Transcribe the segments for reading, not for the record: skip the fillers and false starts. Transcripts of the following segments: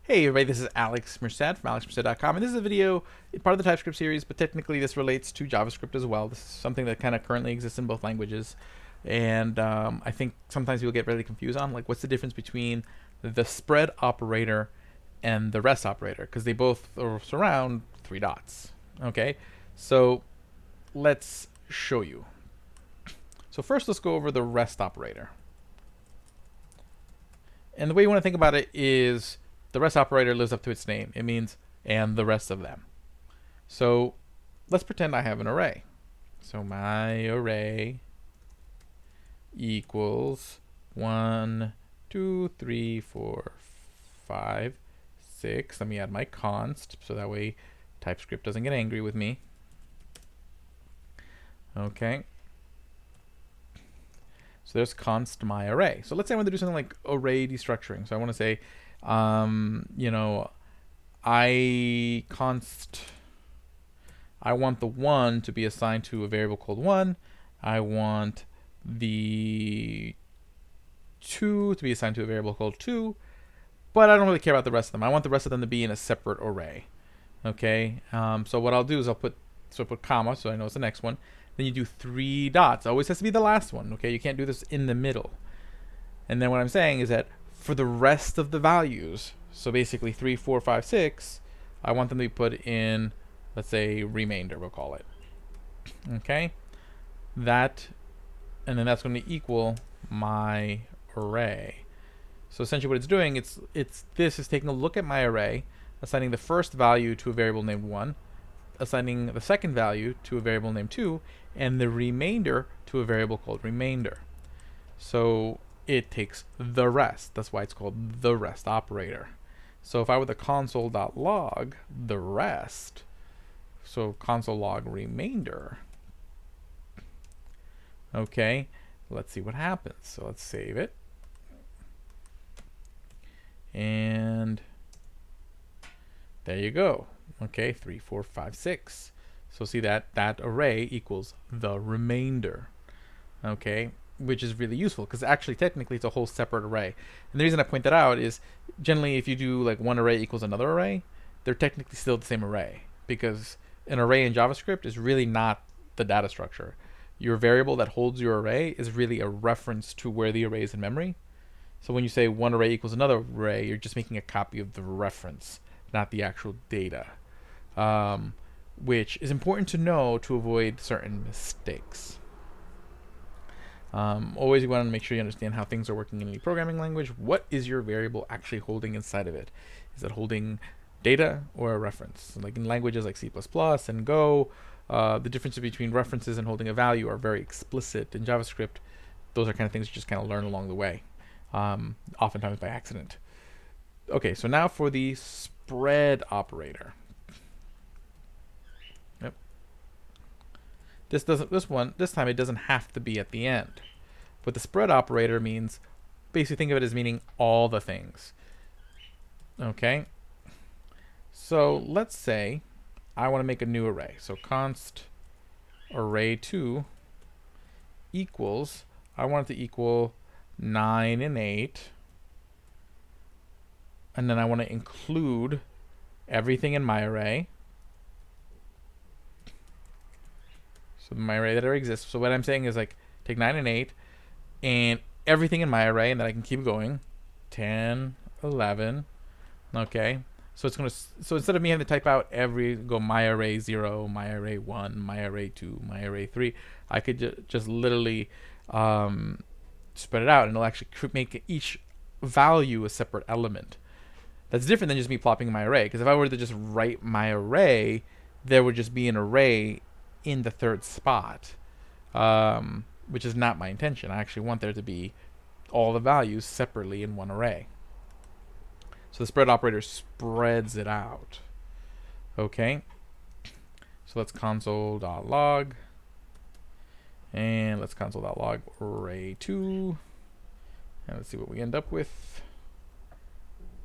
Hey everybody, this is Alex Merced from alexmerced.com, and this is a video, part of the TypeScript series, but technically this relates to JavaScript as well. This is something that kind of currently exists in both languages, and I think sometimes people get really confused on, like, what's the difference between the spread operator and the rest operator, because they both surround three dots. Okay, so let's show you. So first let's go over the rest operator. And the way you want to think about it is the rest operator lives up to its name. It means and the rest of them. So let's pretend I have an array. So my array equals 1, 2, 3, 4, 5, 6. Let me add my const so that way TypeScript doesn't get angry with me. Okay. So there's const my array. So let's say I want to do something like array destructuring. So I want to say, I want the 1 to be assigned to a variable called 1. I want the 2 to be assigned to a variable called 2. But I don't really care about the rest of them. I want the rest of them to be in a separate array. Okay. So what I'll do is I'll put comma, so I know it's the next one. Then you do 3 dots. It always has to be the last one. Okay. You can't do this in the middle. And then what I'm saying is that for the rest of the values, so basically 3, 4, 5, 6, I want them to be put in, let's say, remainder, we'll call it. Okay? That, and then that's going to equal my array. So essentially what it's doing, this is taking a look at my array, assigning the first value to a variable named 1, assigning the second value to a variable named 2, and the remainder to a variable called remainder. So it takes the rest. That's why it's called the rest operator. So if I were the console.log the rest, so console log remainder, okay, let's see what happens. So let's save it. And there you go. Okay, 3, 4, 5, 6. So see that array equals the remainder. Okay, which is really useful because actually technically it's a whole separate array. And the reason I point that out is generally if you do like one array equals another array, they're technically still the same array, because an array in JavaScript is really not the data structure. Your variable that holds your array is really a reference to where the array is in memory. So when you say one array equals another array, you're just making a copy of the reference, not the actual data, which is important to know to avoid certain mistakes. Always you want to make sure you understand how things are working in any programming language. What is your variable actually holding inside of it? Is it holding data or a reference? Like in languages like C++ and Go, the differences between references and holding a value are very explicit. In JavaScript, those are kind of things you just kind of learn along the way, oftentimes by accident. Okay, so now for the spread operator. This time it doesn't have to be at the end. But the spread operator means, basically think of it as meaning all the things. Okay? So let's say I want to make a new array. So const array2 equals, I want it to equal 9 and 8. And then I want to include everything in my array. So my array that already exists. So what I'm saying is like take 9 and 8 and everything in my array, and then I can keep going. 10, 11. Okay. So it's gonna. So instead of me having to type out go my array 0, my array 1, my array 2, my array 3, I could just literally spread it out, and it'll actually make each value a separate element. That's different than just me plopping my array. Because if I were to just write my array, there would just be an array in the third spot, which is not my intention. I actually want there to be all the values separately in one array. So the spread operator spreads it out. Okay. So let's console.log. And let's console.log array2. And let's see what we end up with.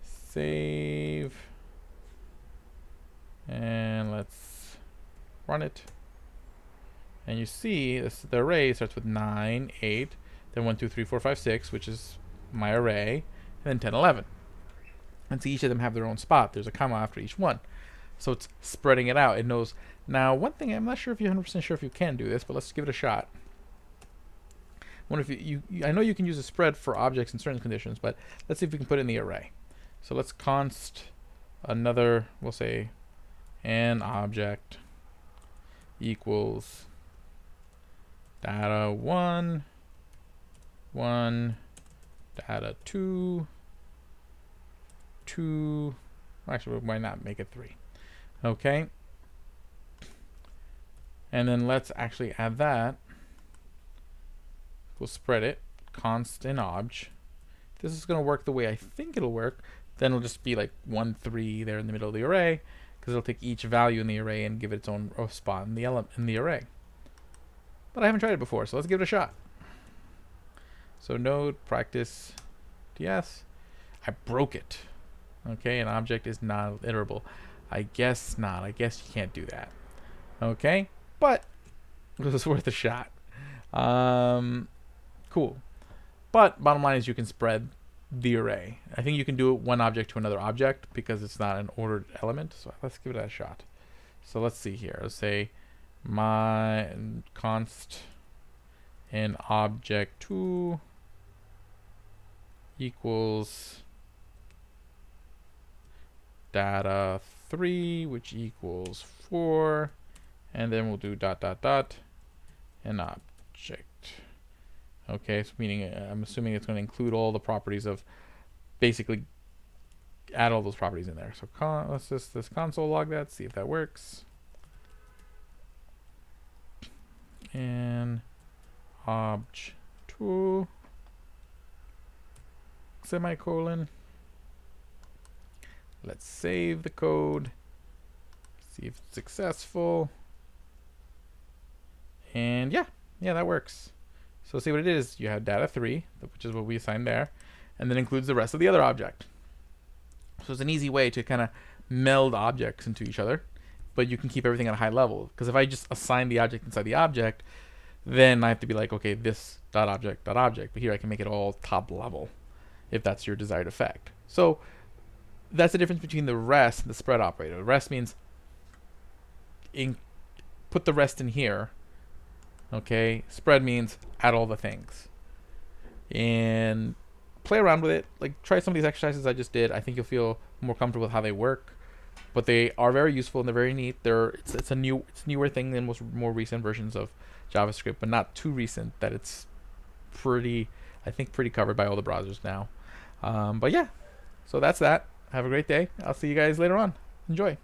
Save. And let's run it. And you see the array starts with 9, 8, then 1, 2, 3, 4, 5, 6, which is my array, and then 10, 11. And see, each of them have their own spot. There's a comma after each one. So it's spreading it out. It knows. Now, one thing, I'm not sure if you're 100% sure if you can do this, but let's give it a shot. What if I know you can use a spread for objects in certain conditions, but let's see if we can put it in the array. So let's const another, we'll say an object equals data 1, data 2, actually, why not make it 3? Okay. And then let's actually add that. We'll spread it, const in obj. This is going to work the way I think it'll work. Then it'll just be like 1, 3 there in the middle of the array, because it'll take each value in the array and give it its own spot in the array. But I haven't tried it before, so let's give it a shot. So node practice ts. I broke it. Okay, an object is not iterable. I guess not. I guess you can't do that. Okay, but it was worth a shot. Cool. But bottom line is you can spread the array. I think you can do it one object to another object because it's not an ordered element. So let's give it a shot. So let's see here. Let's say my const in object 2 equals data 3, which equals 4, and then we'll do dot dot dot an object. Okay, so meaning I'm assuming it's going to include all the properties of, basically add all those properties in there. So let's just this console log that, see if that works. And obj2 semicolon. Let's save the code, see if it's successful. And yeah, that works. So see what it is. You have data 3, which is what we assigned there, and then includes the rest of the other object. So it's an easy way to kind of meld objects into each other, but you can keep everything at a high level. Because if I just assign the object inside the object, then I have to be like, okay, this dot object dot object. But here I can make it all top level, if that's your desired effect. So that's the difference between the rest and the spread operator. The rest means put the rest in here. Okay, spread means add all the things. And play around with it. Like, try some of these exercises I just did. I think you'll feel more comfortable with how they work. But they are very useful and they're very neat. It's newer thing than most more recent versions of JavaScript, but not too recent that it's pretty covered by all the browsers now. But yeah, so that's that. Have a great day. I'll see you guys later on. Enjoy.